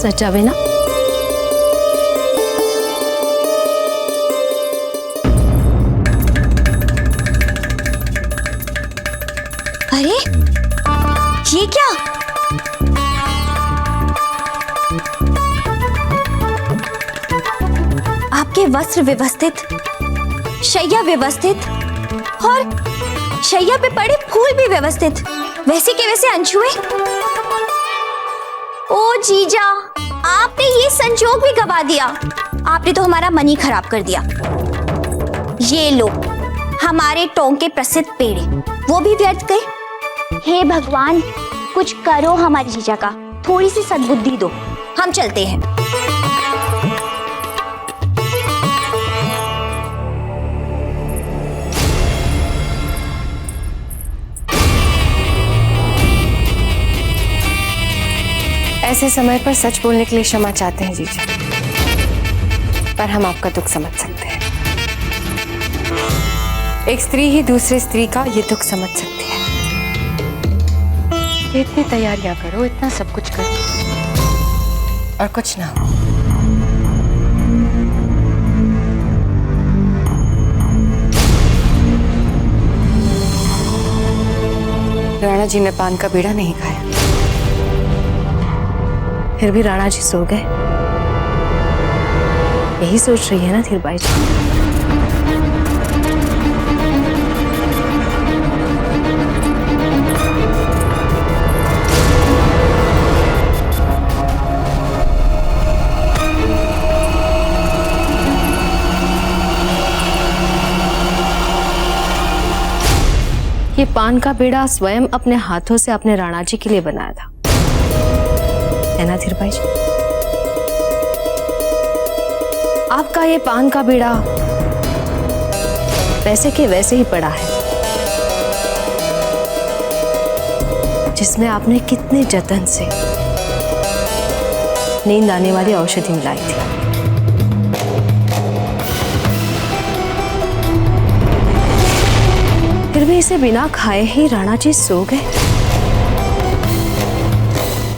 सचावे ना। अरे ये क्या? आपके वस्त्र व्यवस्थित, शैया व्यवस्थित और शैया पे पड़े फूल भी व्यवस्थित, वैसे के वैसे अनछुए। ओ जीजा, आपने ये संजोग भी गवा दिया। आपने तो हमारा मन ही खराब कर दिया। ये लो हमारे टोंके प्रसिद्ध पेड़े, वो भी व्यर्थ गए। हे भगवान, कुछ करो हमारी जीजा का, थोड़ी सी सद्बुद्धि दो। हम चलते हैं। ऐसे समय पर सच बोलने के लिए क्षमा चाहते हैं जीजा, पर हम आपका दुख समझ सकते हैं। एक स्त्री ही दूसरी स्त्री का ये दुख समझ सकती है। इतनी तैयारियां करो, इतना सब कुछ करो और कुछ ना हो। राणा जी ने पान का बीड़ा नहीं खाया, फिर भी राणा जी सो गए। यही सोच रही है ना धीरबाई जी? ये पान का बीड़ा स्वयं अपने हाथों से अपने राणा जी के लिए बनाया था, है ना धीरबाई जी? आपका ये पान का बीड़ा वैसे के वैसे ही पड़ा है, जिसमें आपने कितने जतन से नींद आने वाली औषधि मिलाई थी। फिर भी इसे बिना खाए ही राणा जी सो गए।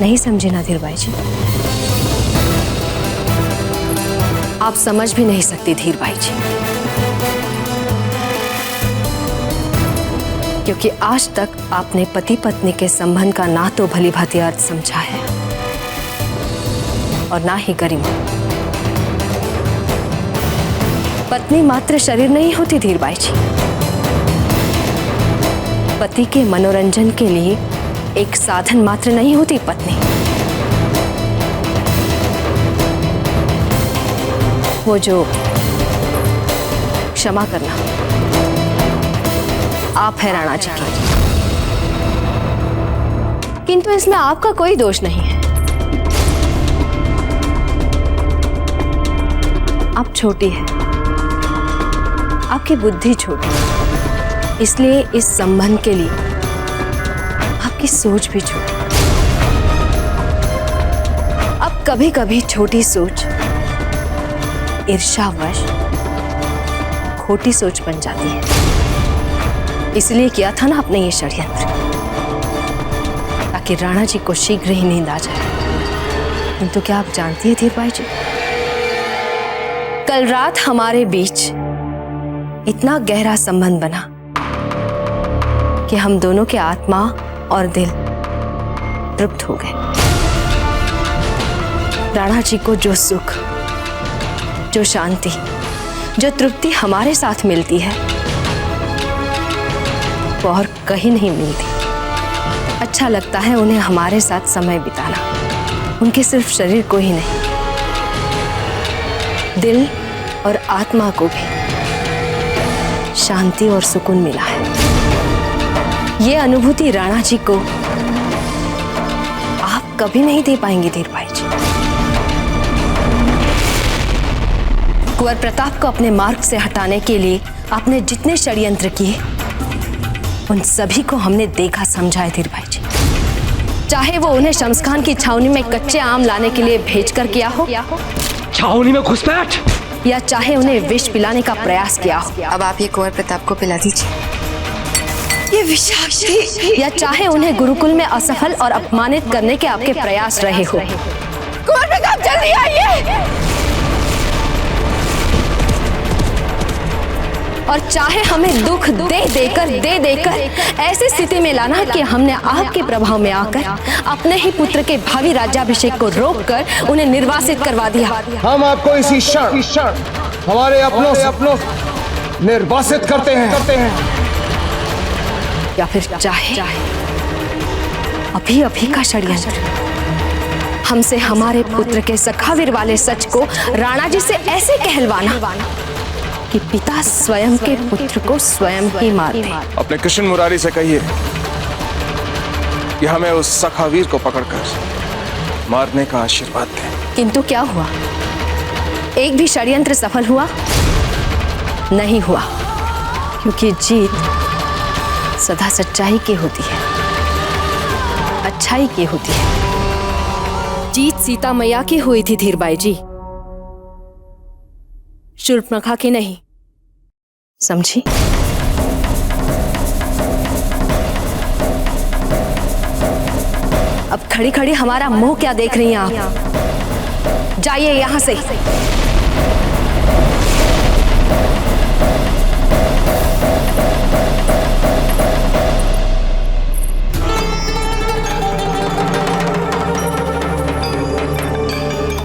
नहीं समझे ना धीरबाई जी? आप समझ भी नहीं सकती धीरबाई जी, क्योंकि आज तक आपने पति पत्नी के संबंध का ना तो भली भांति अर्थ समझा है और ना ही गरिमा। पत्नी मात्र शरीर नहीं होती धीरबाई जी, पति के मनोरंजन के लिए एक साधन मात्र नहीं होती पत्नी। वो जो क्षमा करना आप है राणा जी की, किंतु इसमें आपका कोई दोष नहीं है। आप छोटी है, आपकी बुद्धि छोटी, इसलिए इस संबंध के लिए आपकी सोच भी छोटी। अब कभी कभी छोटी सोच ईर्ष्यावश खोटी सोच बन जाती है। इसलिए किया था ना आपने ये षड्यंत्र, ताकि राणा जी को शीघ्र ही नींद आ जाए। किंतु क्या आप जानती है धीरबाई जी, कल रात हमारे बीच इतना गहरा संबंध बना कि हम दोनों के आत्मा और दिल तृप्त हो गए। राणा जी को जो सुख, जो शांति, जो तृप्ति हमारे साथ मिलती है, वो और कहीं नहीं मिलती। अच्छा लगता है उन्हें हमारे साथ समय बिताना, उनके सिर्फ शरीर को ही नहीं, दिल और आत्मा को भी शांति और सुकून मिला है। ये अनुभूति राणा जी को आप कभी नहीं दे पाएंगे धीरबाई जी। कुंवर प्रताप को अपने मार्ग से हटाने के लिए आपने जितने षड्यंत्र किए, उन सभी को हमने देखा समझा है धीरबाई जी। चाहे वो उन्हें शमशान की छावनी में कच्चे आम लाने के लिए भेजकर किया हो, छावनी में घुसपैठ, या चाहे उन्हें विष पिलाने का प्रयास किया हो। अब आप ये कुंवर प्रताप को पिला दीजिए। ये विषाक्ति, या चाहे उन्हें गुरुकुल में असफल और अपमानित करने के आपके प्रयास रहे हो। आप जल्दी आइए। और चाहे हमें दुख दे देकर ऐसी स्थिति में लाना कि हमने आपके प्रभाव में आकर अपने ही पुत्र के भावी राज्याभिषेक को रोककर उन्हें निर्वासित करवा दिया। हम आपको इसी क्षण हमारे अपनों से निर्वासित करते हैं। या फिर चाहे अभी का षड्यंत्र हमसे हमारे पुत्र के सखावीर वाले सच को राणा जी से ऐसे कहलवाना कि पिता स्वयं के पुत्र को स्वयं ही मार दे। अपने कृष्ण मुरारी से कहिए कि हमें उस सखावीर को पकड़कर मारने का आशीर्वाद दें। किंतु क्या हुआ? एक भी षड्यंत्र सफल हुआ नहीं हुआ, क्योंकि जीत सदा सच्चाई की होती है, अच्छाई की होती है। जीत सीता मैया की हुई थी धीरबाई जी, शूर्पणखा की नहीं, समझी? अब खड़ी खड़ी हमारा मुंह क्या देख रही हैं आप? जाइए यहां से।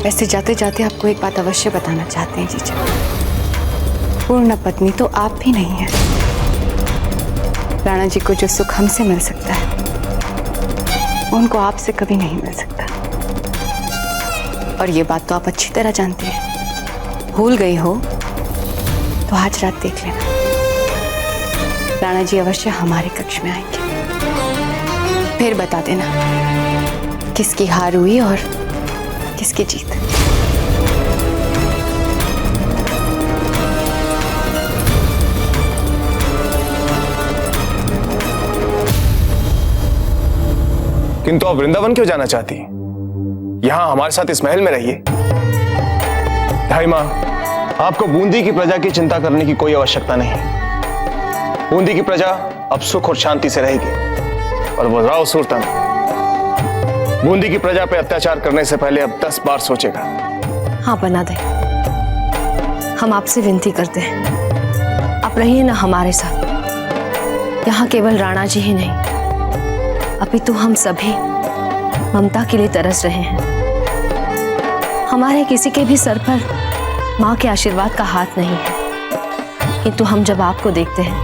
वैसे जाते जाते आपको एक बात अवश्य बताना चाहते हैं जीजा। पूर्ण पत्नी तो आप भी नहीं है। राणा जी को जो सुख हमसे मिल सकता है उनको आपसे कभी नहीं मिल सकता, और ये बात तो आप अच्छी तरह जानती हैं। भूल गई हो तो आज रात देख लेना, राणा जी अवश्य हमारे कक्ष में आएंगे। फिर बता देना किसकी हार हुई और किसकी जीत। किंतु आप वृंदावन क्यों जाना चाहती हैं? यहां हमारे साथ इस महल में रहिए। ढाई मां, आपको बूंदी की प्रजा की चिंता करने की कोई आवश्यकता नहीं। बूंदी की प्रजा अब सुख और शांति से रहेगी, और वो राव सुरतन बूंदी की प्रजा पे अत्याचार करने से पहले अब 10 बार सोचेगा। हाँ बना दे, हम आपसे विनती करते हैं, आप रहिए ना हमारे साथ। यहाँ केवल राणा जी ही नहीं, अपितु हम सभी ममता के लिए तरस रहे हैं। हमारे किसी के भी सर पर माँ के आशीर्वाद का हाथ नहीं है, किंतु हम जब आपको देखते हैं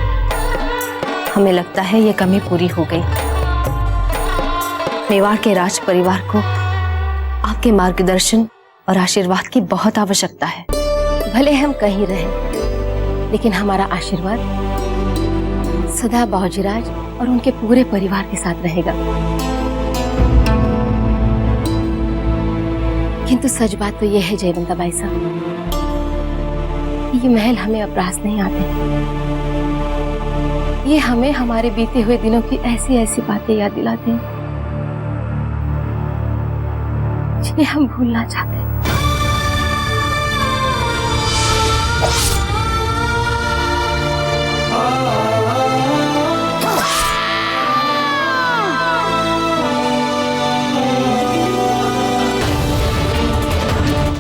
हमें लगता है ये कमी पूरी हो गई। मेवाड़ के राज परिवार को आपके मार्गदर्शन और आशीर्वाद की बहुत आवश्यकता है। भले हम कहीं रहें, लेकिन हमारा आशीर्वाद सदा बाबूजीराज और उनके पूरे परिवार के साथ रहेगा। किंतु सच बात तो यह है जयवंताबाई साहब, ये महल हमें अपराध नहीं आते, ये हमें हमारे बीते हुए दिनों की ऐसी ऐसी बातें याद दिलाते हैं जिन्हें हम भूलना चाहते हैं।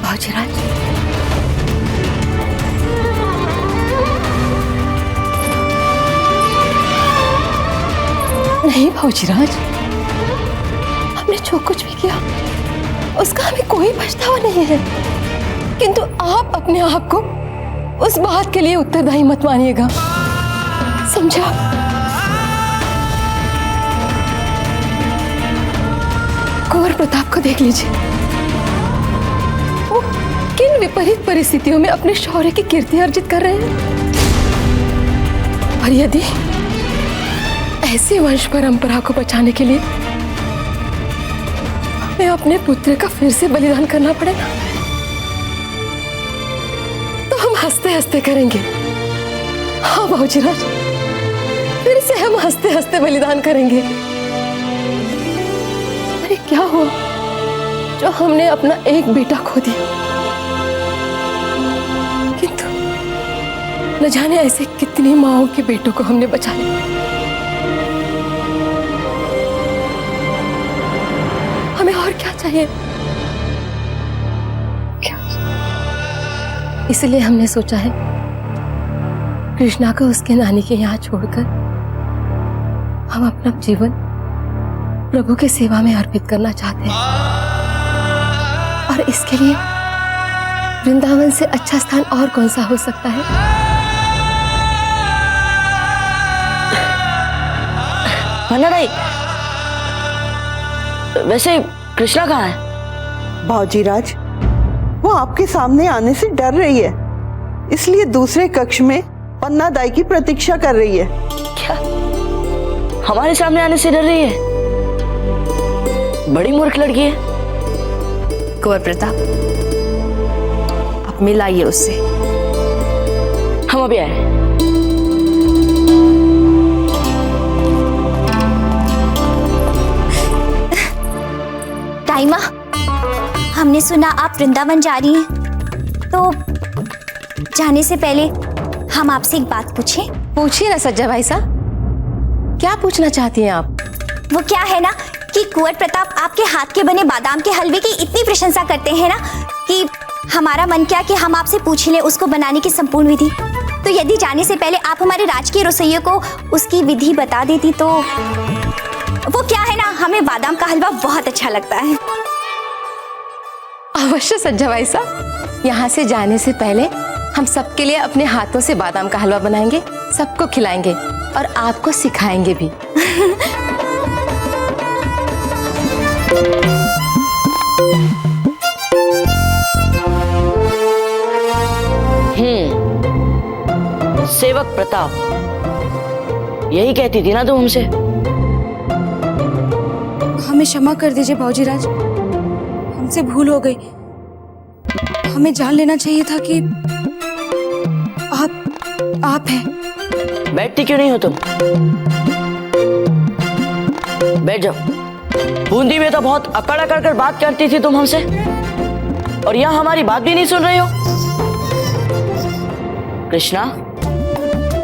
बाबूजीराज, नहीं बाबूजीराज, हमने जो कुछ भी किया उसका हमें कोई पछतावा नहीं है, किंतु आप अपने आप को उस बात के लिए उत्तरदायी मत मानिएगा, समझा? कुंवर प्रताप को देख लीजिए, वो किन विपरीत परिस्थितियों में अपने शौर्य की कीर्ति अर्जित कर रहे हैं। और यदि ऐसी वंश परंपरा को बचाने के लिए हमें अपने पुत्र का फिर से बलिदान करना पड़ेगा, तो हम हंसते हंसते करेंगे। हाँ बाबूजीराज, फिर से हम हंसते हंसते बलिदान करेंगे। अरे क्या हुआ जो हमने अपना एक बेटा खो दिया, किंतु न जाने ऐसे कितनी माओं के बेटों को हमने बचा लिया। हमें और क्या चाहिए? इसलिए हमने सोचा है कृष्णा को उसके नानी के यहाँ छोड़कर हम अपना जीवन प्रभु की सेवा में अर्पित करना चाहते हैं। और इसके लिए वृंदावन से अच्छा स्थान और कौन सा हो सकता है? पन्ना भाई, वैसे कृष्णा कहाँ है? भाऊजीराज, वो आपके सामने आने से डर रही है, इसलिए दूसरे कक्ष में पन्ना दाई की प्रतीक्षा कर रही है। क्या? हमारे सामने आने से डर रही है? बड़ी मूर्ख लड़की है। कुंवर प्रताप, आप मिलाइए उससे। हम अभी आए। टाइमा, हमने सुना आप वृंदावन जा रही हैं, तो जाने से पहले हम आपसे एक बात पूछें? पूछिए ना सज्जा भाई साहब, क्या पूछना चाहती हैं आप? वो क्या है ना कि कुंवर प्रताप आपके हाथ के बने बादाम के हलवे की इतनी प्रशंसा करते हैं ना कि हमारा मन क्या कि हम आपसे पूछ लें उसको बनाने की संपूर्ण विधि। तो यदि जाने से पहले आप हमारे राजकीय रसोइयों को उसकी विधि बता देती तो। वो क्या है ना, हमें बादाम का हलवा बहुत अच्छा लगता है। अवश्य सज्जा भाई साहब, यहाँ से जाने से पहले हम सबके लिए अपने हाथों से बादाम का हलवा बनाएंगे, सबको खिलाएंगे और आपको सिखाएंगे भी। सेवक प्रताप, यही कहती थी ना तुम हमसे? हमें क्षमा कर दीजिए भाऊजीराज, हमसे भूल हो गई। हमें जान लेना चाहिए था कि आप हैं। बैठती क्यों नहीं हो तुम? बैठ जाओ। बूंदी में तो बहुत अकड़ अकड़ कर बात करती थी तुम हमसे, और यहाँ हमारी बात भी नहीं सुन रही हो। कृष्णा,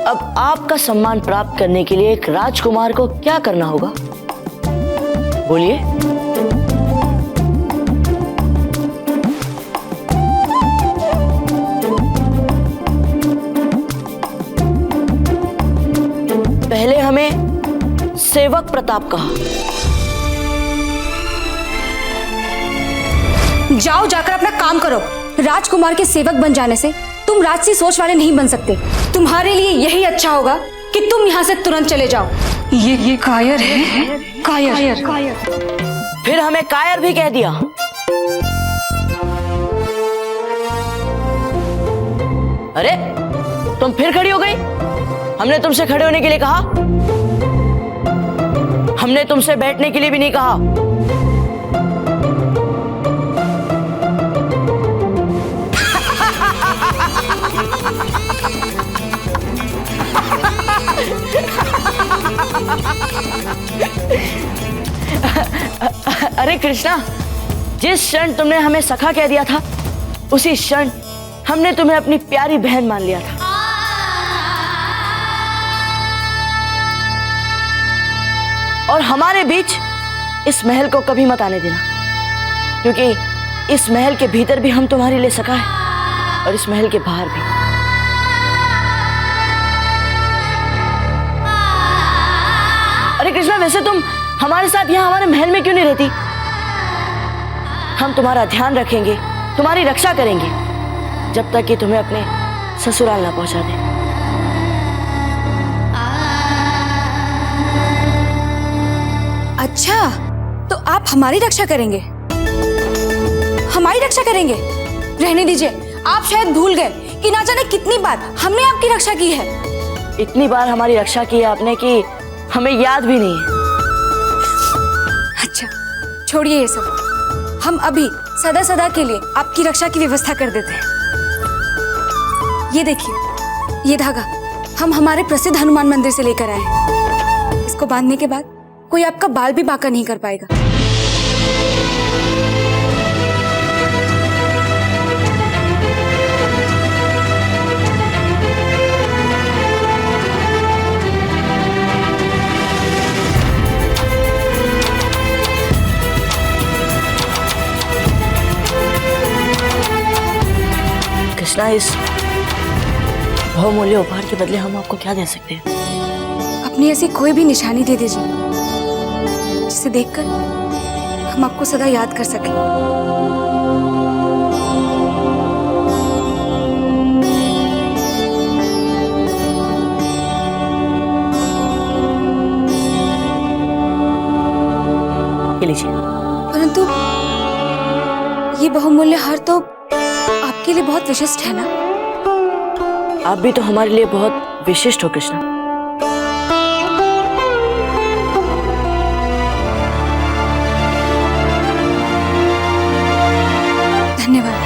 अब आपका सम्मान प्राप्त करने के लिए एक राजकुमार को क्या करना होगा? बोलिए। पहले हमें सेवक प्रताप कहा। जाओ, जाकर अपना काम करो। राजकुमार के सेवक बन जाने से तुम राजसी सोच वाले नहीं बन सकते। तुम्हारे लिए यही अच्छा होगा कि तुम यहाँ से तुरंत चले जाओ। ये कायर है, कायर। फिर हमें कायर भी कह दिया। अरे, तुम फिर खड़ी हो गई? हमने तुमसे खड़े होने के लिए कहा? हमने तुमसे बैठने के लिए भी नहीं कहा। अरे कृष्णा, जिस क्षण तुमने हमें सखा कह दिया था, उसी क्षण हमने तुम्हें अपनी प्यारी बहन मान लिया था। और हमारे बीच इस महल को कभी मत आने देना, क्योंकि इस महल के भीतर भी हम तुम्हारे लिए सखा है और इस महल के बाहर भी। अरे कृष्णा, वैसे तुम हमारे साथ यहाँ हमारे महल में क्यों नहीं रहती? हम तुम्हारा ध्यान रखेंगे, तुम्हारी रक्षा करेंगे, जब तक कि तुम्हें अपने ससुराल ना पहुंचा दे। अच्छा, तो आप हमारी रक्षा करेंगे? हमारी रक्षा करेंगे? रहने दीजिए, आप शायद भूल गए कि ना जाने कितनी बार हमने आपकी रक्षा की है। इतनी बार हमारी रक्षा की है आपने कि हमें याद भी नहीं है। अच्छा, छोड़िए ये सब। हम अभी सदा सदा के लिए आपकी रक्षा की व्यवस्था कर देते हैं। ये देखिए, ये धागा हम हमारे प्रसिद्ध हनुमान मंदिर से लेकर आए हैं। इसको बांधने के बाद कोई आपका बाल भी बांका नहीं कर पाएगा। कृष्णा, इस बहुमूल्य उपहार के बदले हम आपको क्या दे सकते हैं? अपनी ऐसी कोई भी निशानी दे दीजिए जिसे देखकर हम आपको सदा याद कर सकें। ये लीजिए। परंतु ये बहुमूल्य हार तो आपके लिए बहुत विशिष्ट है ना? आप भी तो हमारे लिए बहुत विशिष्ट हो कृष्णा। धन्यवाद।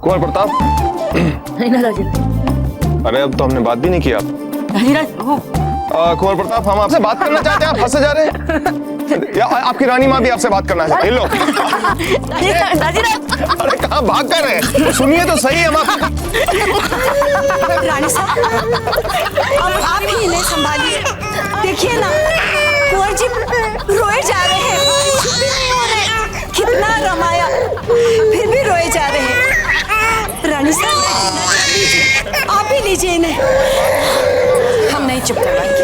कुंवर प्रताप, नहीं ना राजीव। अरे अब तो हमने बात भी नहीं की आप। कुंवर प्रताप, हम आपसे बात करना चाहते हैं, आप फंसे जा रहे हैं। या आपकी रानी माँ भी आपसे बात करना चाहती है। लो। अरे कहाँ भाग कर रहे हैं? सुनिए तो सही हम आप। रानी साहब, अब आप ही इन्हें संभालिए। देखिए ना, कुंवर जी रोए जा रहे हैं, चुप नहीं हो रहे। कितना रमाया, फिर भी रोए जा रहे हैं। रानी साहब, आप ही लीजिए इन्हें। हम नहीं चुप करवाएंगे।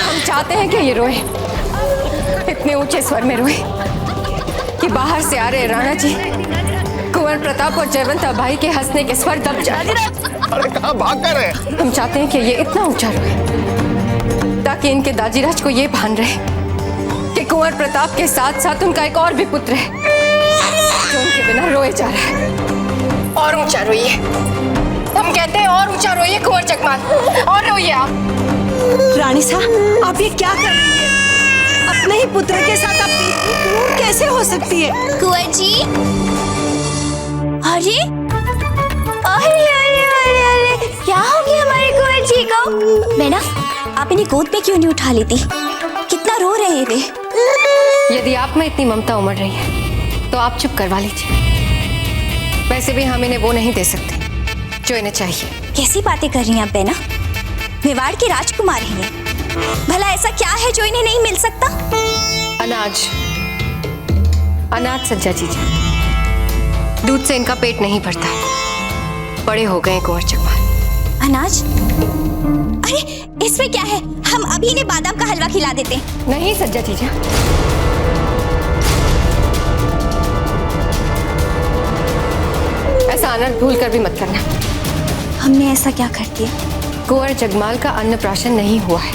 हम चाहते हैं कि ये रोए, इतने ऊंचे स्वर में रोए कि बाहर से आ रहे राणा जी, कुंवर प्रताप और जयवंता भाई के हंसने के स्वर दब जाए। अरे कहाँ भाग कर रहे हैं? हम चाहते हैं कि ये इतना ऊंचा रोए ताकि इनके दाजीराज को ये भान रहे कि कुंवर प्रताप के साथ साथ उनका एक और भी पुत्र है जो उनके बिना रोए जा रहा है। और ऊंचा रोइए, हम कहते हैं और ऊंचा रोइए कुंवर जगमाल, और रोइए आप। रानी साहब, आप ये क्या कर रही हैं? अपने ही पुत्र के साथ आप इतनी क्रूर कैसे हो सकती है? कुंवर जी, अरे अरे अरे अरे अरे, क्या हो गया हमारे कुंवर जी को? मैना, आप इन्हें गोद पे क्यों नहीं उठा लेती? कितना रो रहे हैं वे। यदि आप में इतनी ममता उमड़ रही है तो आप चुप करवा लीजिए। वैसे भी हम इन्हें वो नहीं दे सकते जो इन्हें चाहिए। कैसी बातें कर रही हैं आप बेना? मेवाड़ की राजकुमारी हैं। भला ऐसा क्या है जो इन्हें नहीं मिल सकता? अनाज, अनाज सज्जा जीजा। दूध से इनका पेट नहीं भरता, बड़े हो गए कुंवर जगमाल। अनाज? अरे इसमें क्या है, हम अभी इन्हें बादाम का हलवा खिला देते हैं। नहीं सज्जा जीजा, ऐसा अनर्थ भूल कर भी मत करना। हमने ऐसा क्या कर दिया? कुंवर जगमाल का अन्नप्राशन नहीं हुआ है।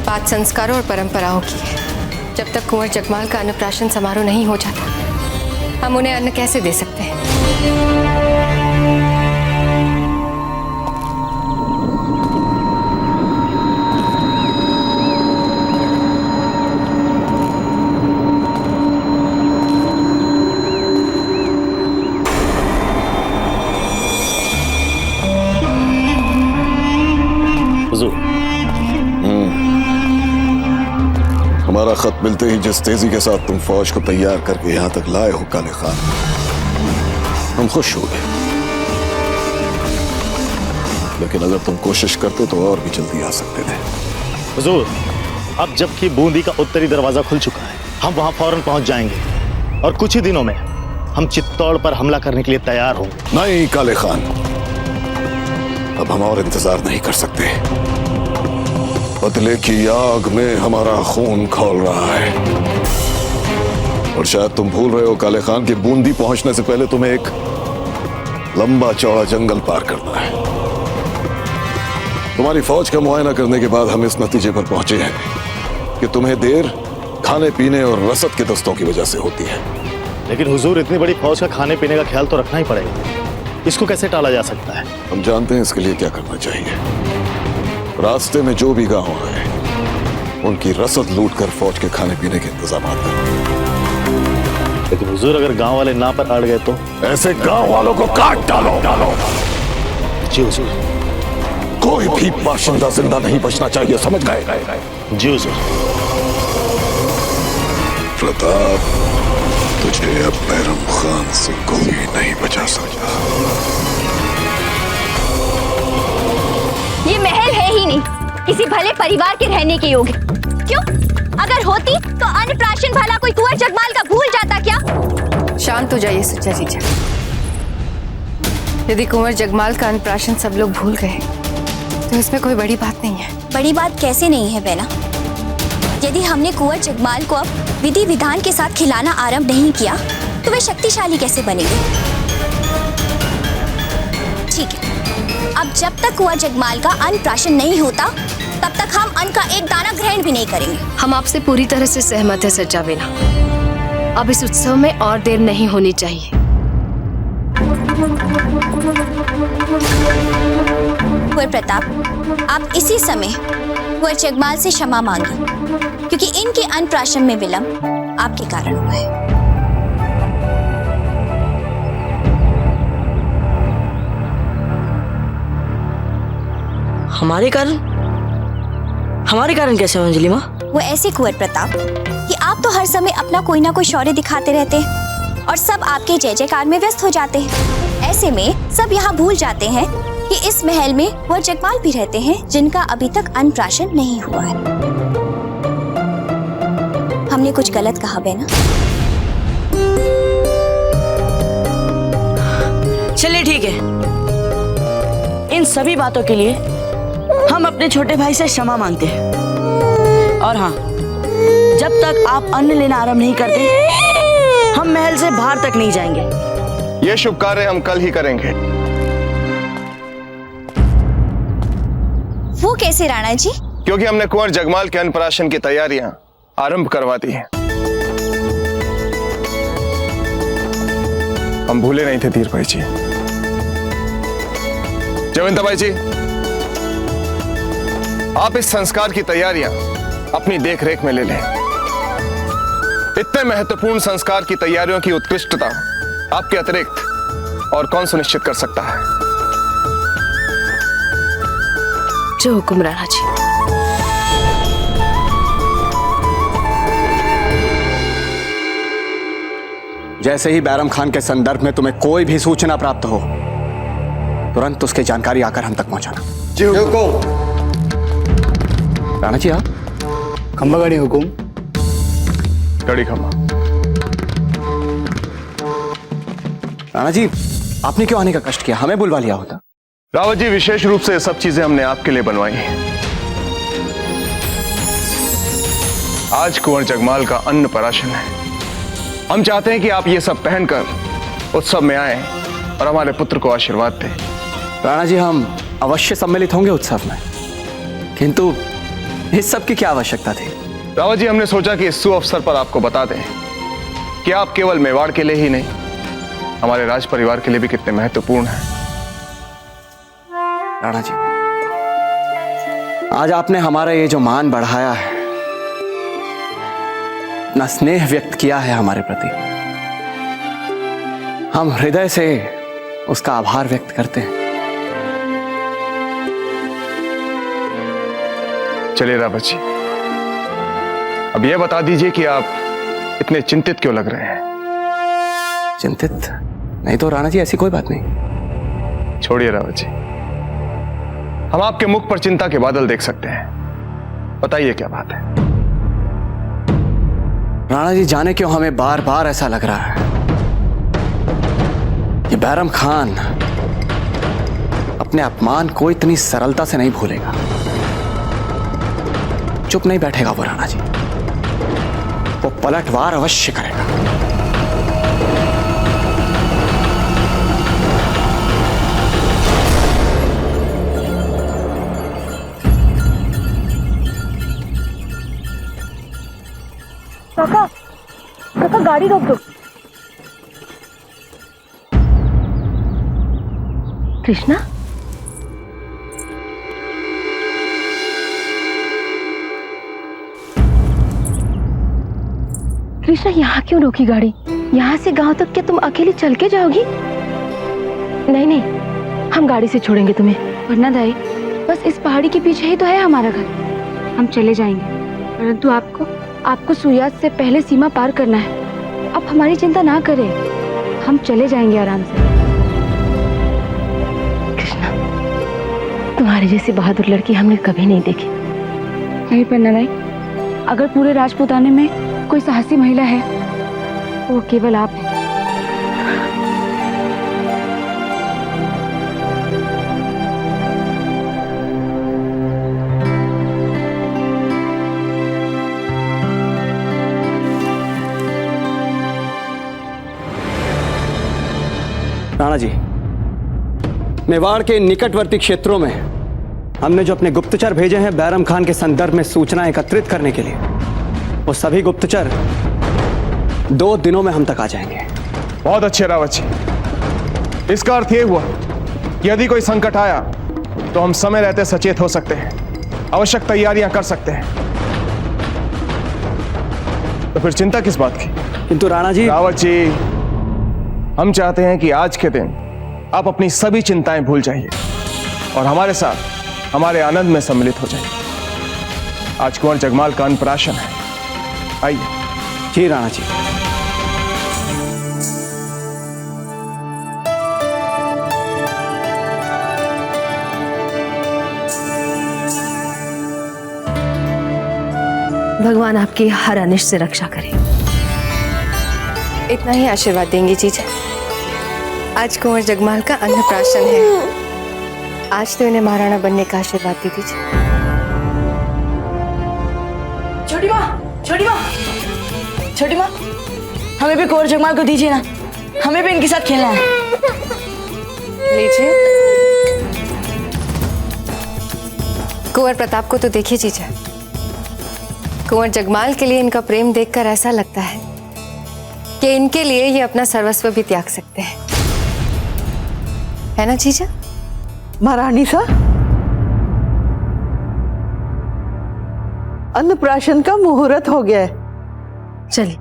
बात संस्कारों और परंपराओं की है। जब तक कुंवर जगमाल का अन्नप्राशन समारोह नहीं हो जाता, हम उन्हें अन्न कैसे दे सकते हैं? हमारा खत मिलते ही जिस तेजी के साथ तुम फौज को तैयार करके यहाँ तक लाए हो काले खान, हम खुश हो गए। लेकिन अगर तुम कोशिश करते तो और भी जल्दी आ सकते थे। हुजूर, अब जबकि बूंदी का उत्तरी दरवाजा खुल चुका है, हम वहां फौरन पहुंच जाएंगे और कुछ ही दिनों में हम चित्तौड़ पर हमला करने के लिए तैयार होंगे। नहीं काले खान, अब हम और इंतजार नहीं कर सकते। बदले की आग में हमारा खून खौल रहा है और शायद तुम भूल रहे हो काले खान कि बूंदी पहुंचने से पहले तुम्हें एक लंबा चौड़ा जंगल पार करना है। तुम्हारी फौज का मुआयना करने के बाद हम इस नतीजे पर पहुंचे हैं कि तुम्हें देर खाने पीने और रसद के दस्तों की वजह से होती है। लेकिन हुजूर, इतनी बड़ी फौज का खाने पीने का ख्याल तो रखना ही पड़ेगा। इसको कैसे टाला जा सकता है? हम जानते हैं इसके लिए क्या करना चाहिए। रास्ते में जो भी गांव आए उनकी रसद लूटकर फौज के खाने पीने के इंतजाम करो। लेकिन हुजूर अगर गांव वाले ना पर अड़ गए तो? ऐसे गांव वालों को काट डालो। जी हुजूर। कोई भी बाशिंदा जिंदा नहीं बचना चाहिए, समझ गए? जी हुजूर। प्रताप, तुझे अब बैरम खान से कोई नहीं बचा सकता। ये महल है ही नहीं किसी भले परिवार के रहने के योग्य। क्यों? अगर होती तो अन्नप्राशन भला कोई कुंवर जगमाल का भूल जाता क्या? शांत हो जाइए सुच्चा जीजा। यदि कुंवर जगमाल का अन्नप्राशन सब लोग भूल गए तो इसमें कोई बड़ी बात नहीं है। बड़ी बात कैसे नहीं है बेला? यदि हमने कुंवर जगमाल को अब विधि विधान के साथ खिलाना आरंभ नहीं किया तो वे शक्तिशाली कैसे बनेंगे? ठीक है, अब जब तक कुंवर जगमाल का अन्नप्राशन नहीं होता तब तक हम अन्न का एक दाना ग्रहण भी नहीं करेंगे। हम आपसे पूरी तरह से सहमत है सच्चा बेला। अब इस उत्सव में और देर नहीं होनी चाहिए। कुंवर प्रताप, आप इसी समय कुंवर जगमाल से क्षमा मांगिए, क्योंकि इनके अन्नप्राशन में विलंब आपके कारण हुआ है। हमारे कारण? हमारे कारण कैसे अंजलि माँ? वो ऐसे कुंवर प्रताप कि आप तो हर समय अपना कोई ना कोई शौर्य दिखाते रहते हैं और सब आपके जय जयकार में व्यस्त हो जाते हैं। ऐसे में सब यहाँ भूल जाते हैं कि इस महल में कुंवर जगमाल भी रहते हैं जिनका अभी तक अन्नप्राशन नहीं हुआ है। हमने कुछ गलत कहा बेना? चलिए ठीक है, इन सभी बातों के लिए हम अपने छोटे भाई से क्षमा मांगते हैं। और हाँ, जब तक आप अन्न लेना आरंभ नहीं करते हम महल से बाहर तक नहीं जाएंगे। यह शुभ कार्य हम कल ही करेंगे। वो कैसे राणा जी? क्योंकि हमने कुंवर जगमाल के अन्नप्राशन की तैयारियां आरंभ करवा दी हैं। हम भूले नहीं थे धीर भाई जी। जयवंता भाई जी, आप इस संस्कार की तैयारियां अपनी देखरेख में ले लें। इतने महत्वपूर्ण संस्कार की तैयारियों की उत्कृष्टता आपके अतिरिक्त और कौन सुनिश्चित कर सकता है? जो हुक्म राणा जी। जैसे ही बैरम खान के संदर्भ में तुम्हें कोई भी सूचना प्राप्त हो, तुरंत उसकी जानकारी आकर हम तक पहुंचाना। जी हुकुम। राणा जी, आप? खंबा गाड़ी हुकुम। गाड़ी खंबा। राणा जी, आपने क्यों आने का कष्ट किया? हमें बुलवा लिया होता। रावत जी, विशेष रूप से सब चीजें हमने आपके लिए बनवाई हैं। आज कुंवर जगमाल का अन्नप्राशन है। हम चाहते हैं कि आप ये सब पहनकर उत्सव में आए और हमारे पुत्र को आशीर्वाद दें। राणा जी, हम अवश्य सम्मिलित होंगे उत्सव में, किंतु इस सब की क्या आवश्यकता थी? रावत जी, हमने सोचा कि इस सुअवसर पर आपको बता दें कि आप केवल मेवाड़ के लिए ही नहीं, हमारे राज परिवार के लिए भी कितने महत्वपूर्ण हैं। राणा जी, आज आपने हमारा ये जो मान बढ़ाया है, अपना स्नेह व्यक्त किया है हमारे प्रति, हम हृदय से उसका आभार व्यक्त करते हैं। चलिए रावत जी, अब यह बता दीजिए कि आप इतने चिंतित क्यों लग रहे हैं? चिंतित नहीं तो राणा जी, ऐसी कोई बात नहीं। छोड़िए रावत जी, हम आपके मुख पर चिंता के बादल देख सकते हैं। बताइए क्या बात है? राणा जी, जाने क्यों हमें बार बार ऐसा लग रहा है कि बैरम खान अपने अपमान को इतनी सरलता से नहीं भूलेगा। चुप नहीं बैठेगा वो राणा जी, वो पलटवार अवश्य करेगा। काका, काका गाड़ी रोक दो। कृष्णा, कृष्णा यहाँ क्यों रोकी गाड़ी? यहाँ से गांव तक क्या तुम अकेली चल के जाओगी? नहीं नहीं, हम गाड़ी से छोड़ेंगे तुम्हें। वरना दाई, बस इस पहाड़ी के पीछे ही तो है हमारा घर। हम चले जाएंगे, परंतु आपको सूर्यास्त से पहले सीमा पार करना है। आप हमारी चिंता ना करें, हम चले जाएंगे आराम से। कृष्णा, तुम्हारे जैसी बहादुर लड़की हमने कभी नहीं देखी। नहीं पन्ना दाई, अगर पूरे राजपूताने में कोई साहसी महिला है तो वो केवल आप हैं। राणा जी, मेवाड़ के निकटवर्ती क्षेत्रों में हमने जो अपने गुप्तचर भेजे हैं बैरम खान के संदर्भ में सूचना एकत्रित करने के लिए, वो सभी गुप्तचर 2 दिनों में हम तक आ जाएंगे। बहुत अच्छे रावत जी। इसका अर्थ यह हुआ कि यदि कोई संकट आया तो हम समय रहते सचेत हो सकते हैं, आवश्यक तैयारियां कर सकते हैं। तो फिर चिंता किस बात की? किंतु राणा जी, रावत जी, हम चाहते हैं कि आज के दिन आप अपनी सभी चिंताएं भूल जाइए और हमारे साथ हमारे आनंद में सम्मिलित हो जाइए। आज कुंवर जगमाल का अन्नप्राशन है, आइए। जी राणा जी। भगवान आपकी हर अनिष्ट से रक्षा करे। इतना ही आशीर्वाद देंगी जीजा। आज कुंवर जगमाल का अन्नप्राशन है, आज तो इन्हें महाराणा बनने का आशीर्वाद दे दीजिए। छोटी माँ, हमें भी कुंवर जगमाल को दीजिए ना, हमें भी इनके साथ खेलना है। लीजिए। कुंवर प्रताप को तो देखिए जीजा, कुंवर जगमाल के लिए इनका प्रेम देखकर ऐसा लगता है कि इनके लिए ये अपना सर्वस्व भी त्याग सकते हैं, है ना जीजा? महारानी सा, अन्नप्राशन का मुहूर्त हो गया है। चलिए।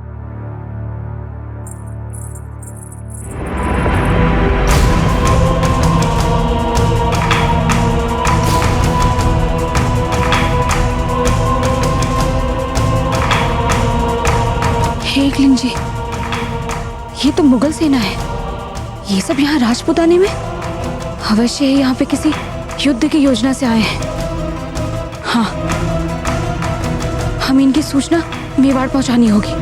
हे एकलिंग जी, ये तो मुगल सेना है। ये सब यहाँ राजपूताने में अवश्य ही यहाँ पे किसी युद्ध की योजना से आए हैं। हाँ, हमें इनकी सूचना मेवाड़ पहुंचानी होगी।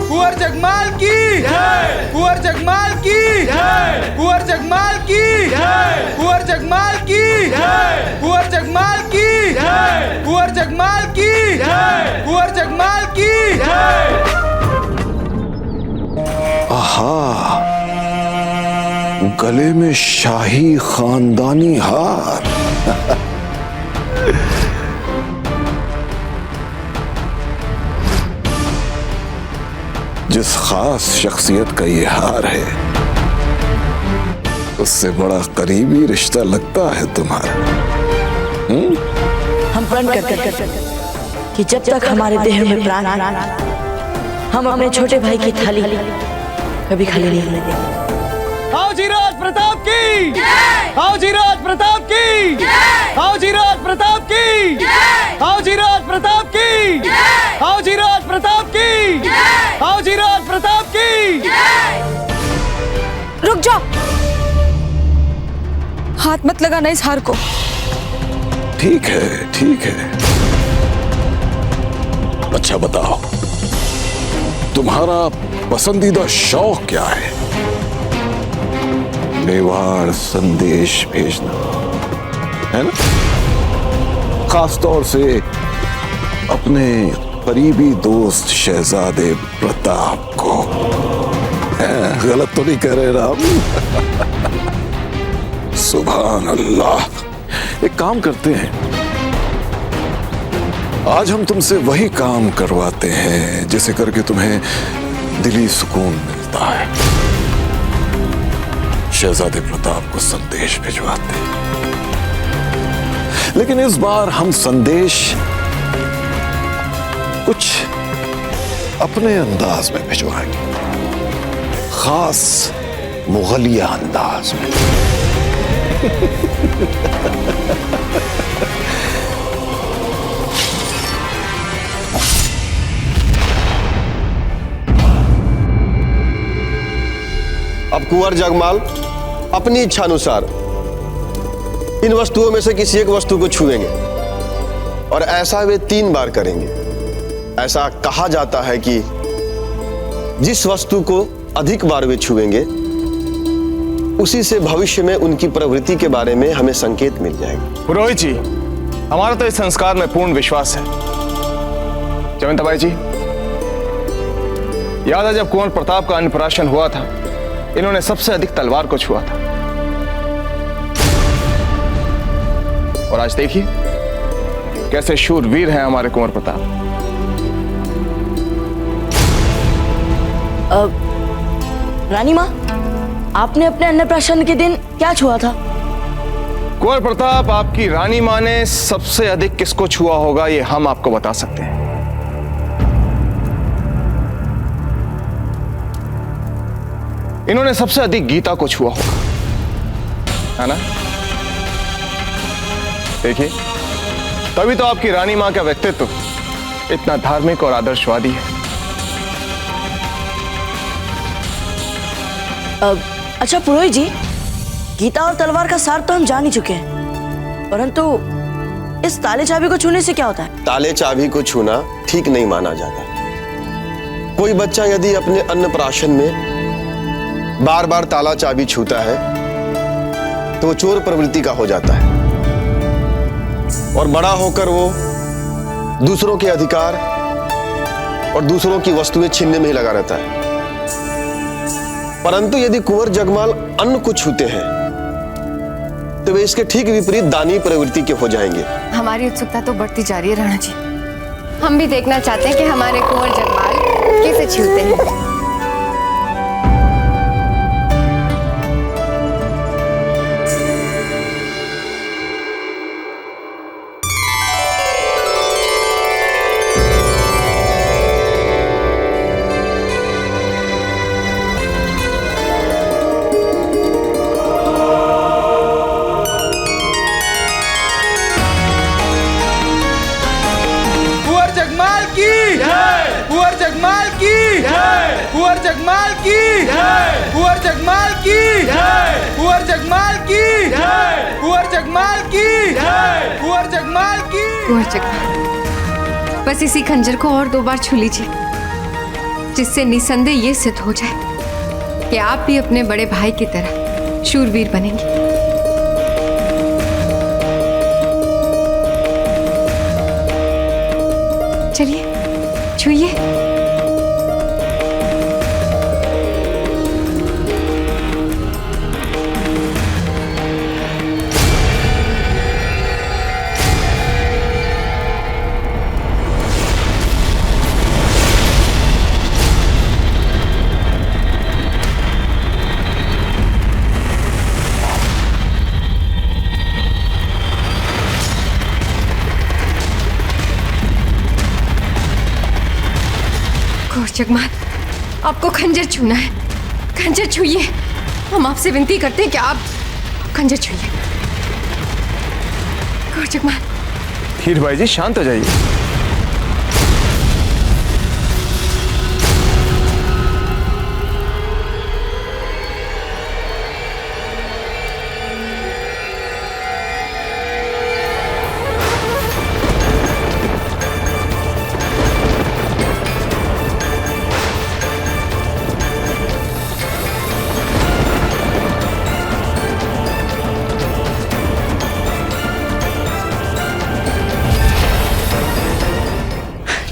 कुंवर जगमाल की जय, कुंवर जगमाल की जय, कुंवर जगमाल की जय, कुंवर जगमाल की जय, कुंवर जगमाल की जय, कुंवर जगमाल की जय, कुंवर जगमाल की जय। आहा, गले में शाही खानदानी हार। जिस खास शख्सियत का ये हार है, उससे बड़ा करीबी रिश्ता लगता है तुम्हारा। हम प्रण कर कि जब तक हमारे देह में प्राण है, हम अपने छोटे भाई की थाली कभी खाली नहीं होने देंगे। आओ जी राज प्रताप की जय, आओ जी राज प्रताप की जय, आओ जी राज प्रताप की जय, आओ जी राज प्रताप की जय, आओ जी राज प्रताप की जय, आओ जी राज प्रताप की जय। रुक जाओ, हाथ मत लगाना इस हार को। ठीक है, ठीक है। अच्छा बताओ, तुम्हारा पसंदीदा शौक क्या है? मेवाड़ संदेश भेजना, है ना? खास तौर से अपने करीबी दोस्त शहजादे प्रताप को। गलत तो नहीं कह रहे राम? सुभान अल्लाह। एक काम करते हैं, आज हम तुमसे वही काम करवाते हैं जिसे करके तुम्हें दिली सुकून मिलता होता है, शहजादे प्रताप को संदेश भिजवाते। लेकिन इस बार हम संदेश कुछ अपने अंदाज में भिजवाएंगे, खास मुगलिया अंदाज में। अब कुंवर जगमाल अपनी इच्छा अनुसार इन वस्तुओं में से किसी एक वस्तु को छुएंगे और ऐसा वे 3 बार करेंगे। ऐसा कहा जाता है कि जिस वस्तु को अधिक बार वे छुएंगे उसी से भविष्य में उनकी प्रवृत्ति के बारे में हमें संकेत मिल जाएगा। पुरोहित जी, हमारा तो इस संस्कार में पूर्ण विश्वास है। जयवंताबाई जी, याद है जब कुंवर प्रताप का अन्नप्राशन हुआ था, इन्होंने सबसे अधिक तलवार को छुआ था। और आज देखिए कैसे शूरवीर हैं हमारे कुंवर प्रताप। रानी माँ, आपने अपने अन्नप्राशन के दिन क्या छुआ था? कुंवर प्रताप, आपकी रानी माँ ने सबसे अधिक किसको छुआ होगा ये हम आपको बता सकते हैं। इन्होंने सबसे अधिक गीता को छुआ होगा, है ना? देखिए, तभी तो आपकी रानी मां का व्यक्तित्व इतना धार्मिक और आदर्शवादी है। अच्छा पुरोहित जी, गीता और तलवार का सार तो हम जान ही चुके हैं, परंतु इस ताले चाबी को छूने से क्या होता है? ताले चाबी को छूना ठीक नहीं माना जाता। कोई बच्चा यदि अपने अन्नप्राशन में बार बार ताला चाबी छूता है तो वो चोर प्रवृत्ति का हो जाता है और बड़ा होकर वो दूसरों के अधिकार और दूसरों की वस्तुएं छीनने में ही लगा रहता है। परंतु यदि कुंवर जगमाल अन्न को छूते हैं तो वे इसके ठीक विपरीत दानी प्रवृत्ति के हो जाएंगे। हमारी उत्सुकता तो बढ़ती जा रही है राणा जी। हम भी देखना चाहते हैं कि हमारे कुंवर जगमाल कैसे छूते हैं। कुंवर जगमाल की जय, कुंवर जगमाल की जय, कुंवर जगमाल की जय, कुंवर जगमाल की जय, कुंवर जगमाल की। कुंवर जगमाल, बस इसी खंजर को और 2 बार छू लीजिए, जिससे निसंदेह ये सिद्ध हो जाए कि आप भी अपने बड़े भाई की तरह शूरवीर बनेंगे। चलिए छूइए। जगमाल, आपको खंजर छूना है। खंजर छूइए। हम आपसे विनती करते हैं कि आप खंजर छूइए। जगमाल। हीर भाई जी, शांत हो जाइए।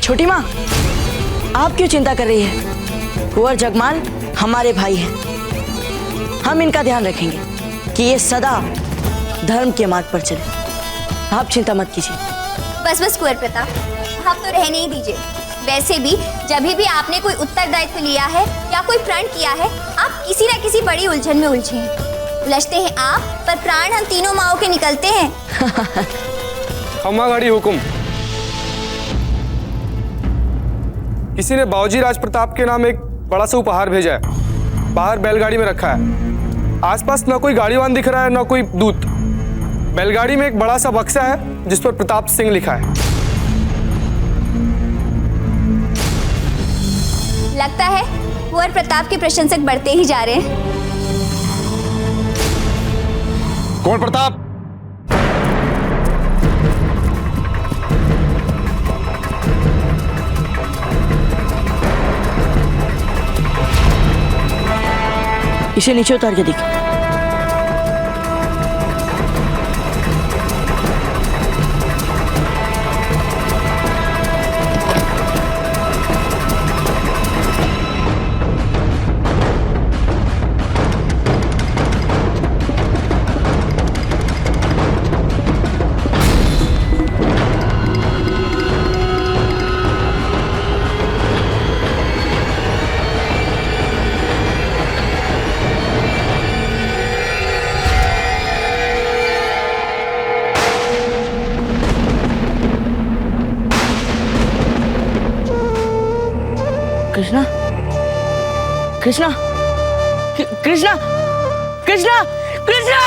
छोटी माँ, आप क्यों चिंता कर रही है? कुंवर जगमाल हमारे भाई हैं। हम इनका ध्यान रखेंगे कि ये सदा धर्म के मार्ग पर चले। आप चिंता मत कीजिए। बस बस कुंवर प्रताप, आप तो रहने ही दीजिए। वैसे भी जब भी आपने कोई उत्तरदायित्व लिया है या कोई प्रण किया है, आप किसी न किसी बड़ी उलझन में उलझे हैं। उलझते हैं आप, पर प्राण हम तीनों माओ के निकलते हैं। खम्मा गाड़ी हुकुम। किसी ने बाबूजी राज प्रताप के नाम एक बड़ा सा उपहार भेजा है, बाहर बैलगाड़ी में रखा है। आसपास ना कोई गाड़ीवान दिख रहा है, ना कोई दूत। बैलगाड़ी में एक बड़ा सा बक्सा है जिस पर प्रताप सिंह लिखा है। लगता है कुंवर प्रताप के प्रशंसक बढ़ते ही जा रहे हैं। कुंवर प्रताप, इसे नीचे उतार के देख। कृष्णा, कृष्णा, कृष्णा, कृष्णा, कृष्णा!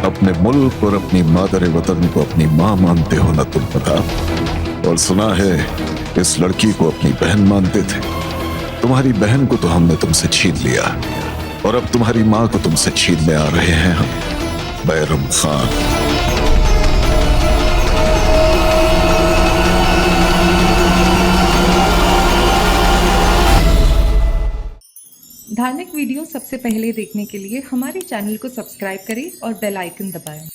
अपने मुल्क और अपनी मादर वतन को अपनी माँ मानते हो ना तुम प्रताप? और सुना है इस लड़की को अपनी बहन मानते थे। तुम्हारी बहन को तो हमने तुमसे छीन लिया और अब तुम्हारी माँ को तुमसे छीनने आ रहे हैं हम, बैरम खान। धार्मिक वीडियो सबसे पहले देखने के लिए हमारे चैनल को सब्सक्राइब करें और बेल आइकन दबाएं।